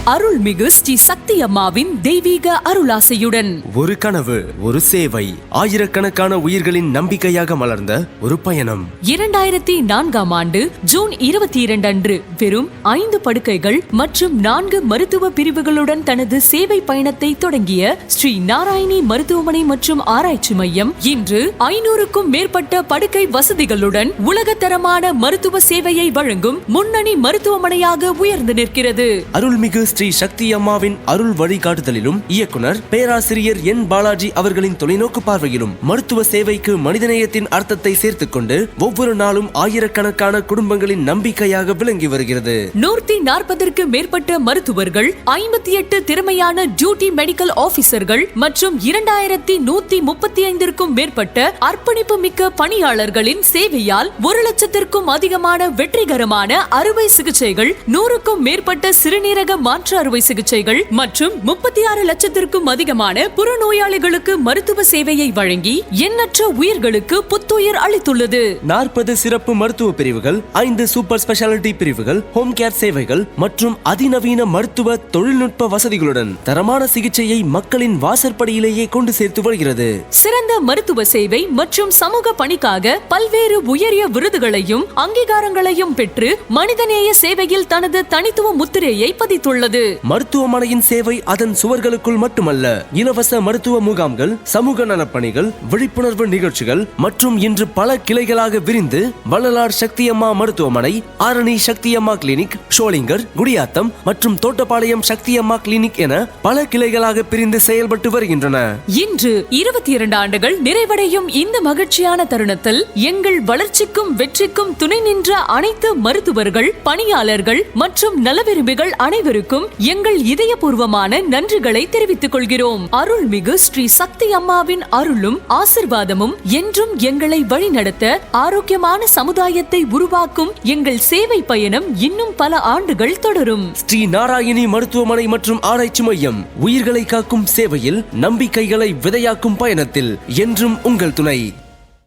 அருள்மிகு ஸ்ரீ சக்தி அம்மாவின் தெய்வீக அருளாசையுடன் ஒரு கனவு, ஒரு சேவை, ஆயிரக்கணக்கான உயிர்களின் நம்பிக்கையாக மலர்ந்த ஒரு பயணம். 2004 ஆண்டு ஜூன் 22 அன்று வெறும் 5 படுக்கைகள் மற்றும் 4 மருத்துவ பிரிவுகளுடன் தனது சேவை பயணத்தை தொடங்கிய ஸ்ரீ நாராயணி மருத்துவமனை மற்றும் ஆராய்ச்சி மையம் இன்று 500க்கும் மேற்பட்ட படுக்கை வசதிகளுடன் உலகத்தரமான மருத்துவ சேவையை வழங்கும் முன்னணி மருத்துவமனையாக உயர்ந்து நிற்கிறது. அருள்மிகு ஸ்ரீ சக்தி அம்மாவின் அருள் வழிகாட்டுதலிலும் இயக்குனர் பேராசிரியர் என் பாலாஜி அவர்களின் தொலைநோக்கு பார்வையிலும் மருத்துவ சேவைக்கு மனிதநேயத்தின் அர்த்தத்தை சேர்த்துக் கொண்டு ஒவ்வொரு நாளும் ஆயிரக்கணக்கான குடும்பங்களின் நம்பிக்கையாக விளங்கி வருகிறது. 140ற்கு மேற்பட்ட மருத்துவர்கள், 58 திறமையான டியூட்டி மெடிக்கல் ஆபீசர்கள் மற்றும் 2135க்கும் மேற்பட்ட அர்ப்பணிப்பு மிக்க பணியாளர்களின் சேவையால் 1 லட்சத்திற்கும் அதிகமான வெற்றிகரமான அறுவை சிகிச்சைகள், 100க்கும் மேற்பட்ட சிறுநீரக மாற்று அறுவை சிகிச்சைகள் மற்றும் 36 லட்சத்திற்கும் அதிகமான புறநோயாளிகளுக்கு மருத்துவ சேவையை வழங்கி எண்ணற்ற உயிர்களுக்கு புத்துயிர் அளித்துள்ளது. 40 சிறப்பு மருத்துவ பிரிவுகள், 5 சூப்பர் ஸ்பெஷாலிட்டி பிரிவுகள், ஹோம் கேர் சேவைகள் மற்றும் அதிநவீன மருத்துவ தொழில்நுட்ப வசதிகளுடன் தரமான சிகிச்சையை மக்களின் வாசற்படியிலேயே கொண்டு சேர்த்து வருகிறது. சிறந்த மருத்துவ சேவை மற்றும் சமூக பணிக்காக பல்வேறு உயரிய விருதுகளையும் அங்கீகாரங்களையும் பெற்று மனிதநேய சேவையில் தனது தனித்துவ முத்திரையை பதித்துள்ளது. மருத்துவமனையின் சேவை அதன் சுவர்களுக்குள் மட்டுமல்ல, இலவச மருத்துவ முகாம்கள், சமூக நலப்பணிகள், விழிப்புணர்வு நிகழ்ச்சிகள் மற்றும் இன்று பல கிளைகளாக விரிந்து வள்ளலார் சக்தியம்மா மருத்துவமனை, ஆரணி சக்தியம்மா கிளினிக், ஷோலிங்கர், குடியாத்தம் மற்றும் தோட்டப்பாளையம் சக்தியம்மா கிளினிக் என பல கிளைகளாக பிரிந்து செயல்பட்டு வருகின்றன. இன்று 22 ஆண்டுகள் நிறைவடையும் இந்த மகிழ்ச்சியான தருணத்தில் எங்கள் வளர்ச்சிக்கும் வெற்றிக்கும் துணை நின்ற அனைத்து மருத்துவர்கள், பணியாளர்கள் மற்றும் நலவிரும்பிகள் அனைவருக்கும் எங்கள் இதயபூர்வமான நன்றிகளை தெரிவித்துக் கொள்கிறோம். அருள்மிகு ஸ்ரீ சக்தி அம்மாவின் அருளும் ஆசிர்வாதமும் என்றும் எங்களை வழிநடத்த ஆரோக்கியமான சமுதாயத்தை உருவாக்கும் எங்கள் சேவை பயணம் இன்னும் பல ஆண்டுகள் தொடரும். ஸ்ரீ நாராயணி மருத்துவமனை மற்றும் ஆராய்ச்சி மையம் உயிர்களை காக்கும் சேவையில், நம்பிக்கைகளை விதையாக்கும் பயணத்தில் என்றும் உங்கள் துணை.